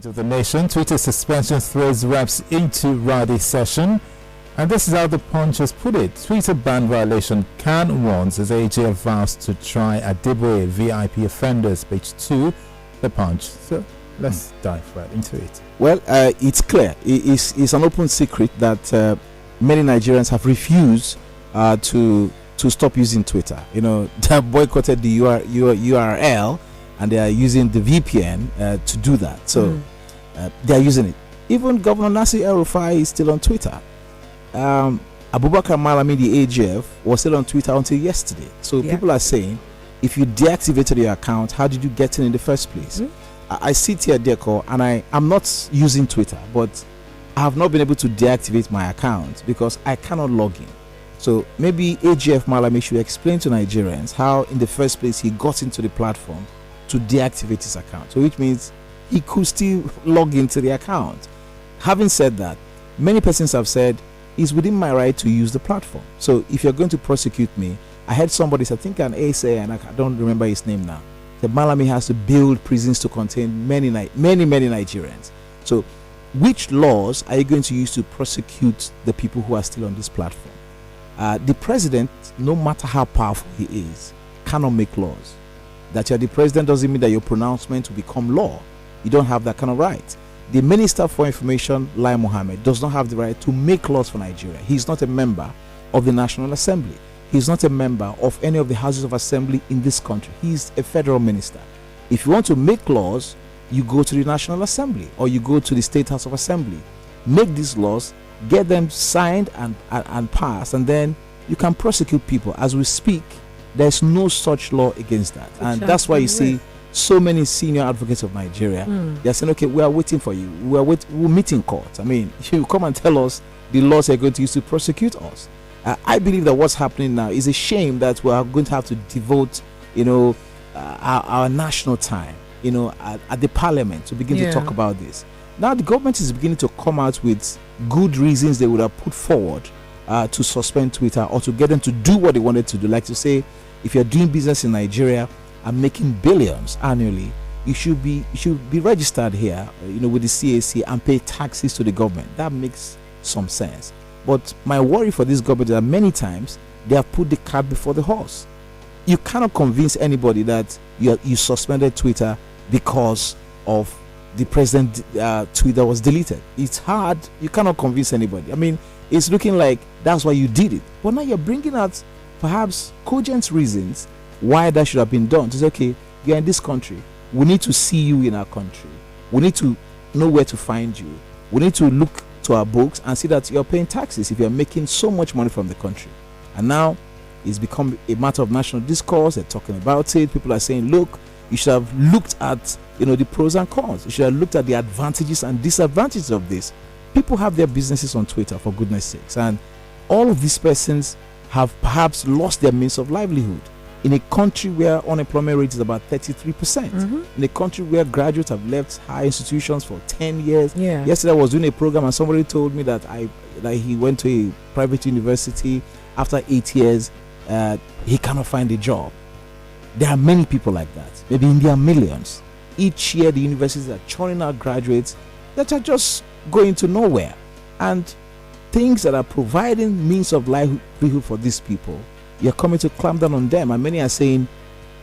Of the nation, Twitter suspension throws reps into rowdy session, and this is how the Punch has put it. Twitter ban violation can warns as AGF vows to try Adeboye VIP offenders. Page 2, the Punch. So let's dive right into it. Well, it's clear. It's an open secret that many Nigerians have refused to stop using Twitter. You know, they have boycotted the URL, and they are using the VPN to do that. So they are using it. Even Governor Nasir El-Rufai is still on Twitter. Abubakar Malami, the AGF, was still on Twitter until yesterday. So people are saying, if you deactivated your account, how did you get in the first place? I sit here, Deco, and I'm not using Twitter, but I have not been able to deactivate my account because I cannot log in. So maybe AGF Malami should explain to Nigerians how in the first place he got into the platform to deactivate his account. So which means he could still log into the account. Having said that, many persons have said it's within my right to use the platform. So if you're going to prosecute me, I heard somebody, I think an ASA, and I don't remember his name now, that Malami has to build prisons to contain many Nigerians. So which laws are you going to use to prosecute the people who are still on this platform? The president, no matter how powerful he is, cannot make laws. That you're the president doesn't mean that your pronouncement will become law. You don't have that kind of right. The Minister for Information, Lai Mohammed, does not have the right to make laws for Nigeria. He's not a member of the National Assembly. He's not a member of any of the houses of assembly in this country. He's a federal minister. If you want to make laws, you go to the National Assembly or you go to the State House of Assembly. Make these laws, get them signed and passed, and then you can prosecute people. As we speak, there's no such law against that. And that's why you see so many senior advocates of Nigeria, they're saying, okay, we are waiting for you. We'll meet in court. I mean, you come and tell us the laws you're going to use to prosecute us. I believe that what's happening now is a shame that we are going to have to devote, our national time, at the parliament to begin to talk about this. Now the government is beginning to come out with good reasons they would have put forward to suspend Twitter or to get them to do what they wanted to do. Like to say, if you're doing business in Nigeria and making billions annually, you should be registered here, with the CAC and pay taxes to the government. That makes some sense. But my worry for this government is that many times they have put the cart before the horse. You cannot convince anybody that you suspended Twitter because of the president tweet that was deleted. It's hard. You cannot convince anybody. I mean, it's looking like that's why you did it. But now you're bringing out perhaps cogent reasons why that should have been done. To say, okay, you're in this country. We need to see you in our country. We need to know where to find you. We need to look to our books and see that you're paying taxes if you're making so much money from the country. And now it's become a matter of national discourse. They're talking about it. People are saying, look, you should have looked at the pros and cons. You should have looked at the advantages and disadvantages of this. People have their businesses on Twitter, for goodness sakes, and all of these persons have perhaps lost their means of livelihood in a country where unemployment rate is about 33%, in a country where graduates have left high institutions for 10 years. Yesterday I was doing a program and somebody told me that he went to a private university. After 8 years, he cannot find a job. There are many people like that. Maybe in their millions. Each year the universities are churning out graduates that are just going to nowhere. And things that are providing means of livelihood for these people, you're coming to clamp down on them. And many are saying,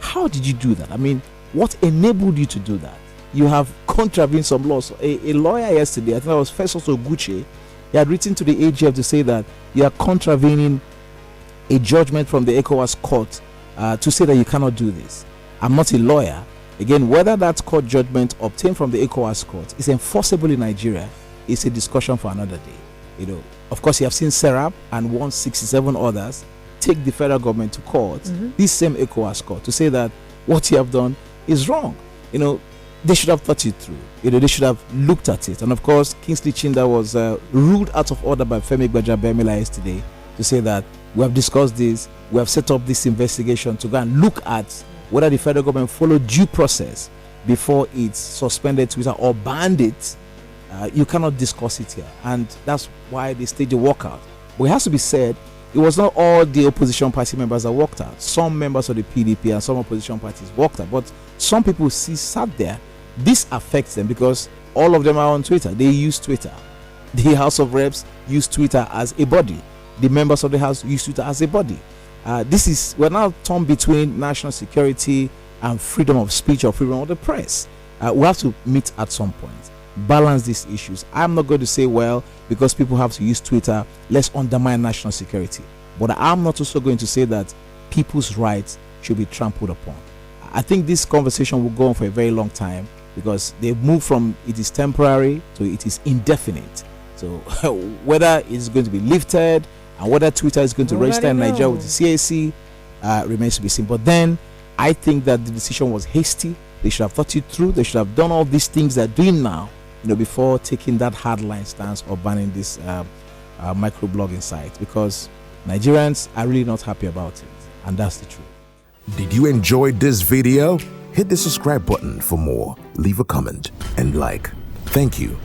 how did you do that? I mean, what enabled you to do that? You have contravened some laws. A lawyer yesterday, I think that was Festus Oguche, he had written to the AGF to say that you are contravening a judgment from the ECOWAS court to say that you cannot do this. I'm not a lawyer. Again, whether that court judgment obtained from the ECOWAS court is enforceable in Nigeria is a discussion for another day. Of course, you have seen Serap and 167 others take the federal government to court, this same ECOWAS court, to say that what you have done is wrong. They should have thought it through. They should have looked at it. And of course, Kingsley Chinda was ruled out of order by Femi Gbajabiamila yesterday to say that we have discussed this, we have set up this investigation to go and look at whether the federal government followed due process before it suspended Twitter or banned it. You cannot discuss it here. And that's why they staged a walkout. But it has to be said, it was not all the opposition party members that walked out. Some members of the PDP and some opposition parties walked out. But some people sat there this affects them because all of them are on Twitter. They use Twitter. The House of Reps use Twitter as a body. The members of the House use Twitter as a body. We're now torn between national security and freedom of speech or freedom of the press. We have to meet at some point, balance these issues. I'm not going to say, well, because people have to use Twitter, let's undermine national security. But I'm not also going to say that people's rights should be trampled upon. I think this conversation will go on for a very long time because they've moved from it is temporary to it is indefinite. So whether it's going to be lifted and whether Twitter is going to register in Nigeria with the CAC remains to be seen. But then I think that the decision was hasty. They should have thought it through. They should have done all these things they're doing now, before taking that hardline stance of banning this microblogging site, because Nigerians are really not happy about it, and that's the truth. Did you enjoy this video? Hit the subscribe button for more, leave a comment, and like. Thank you.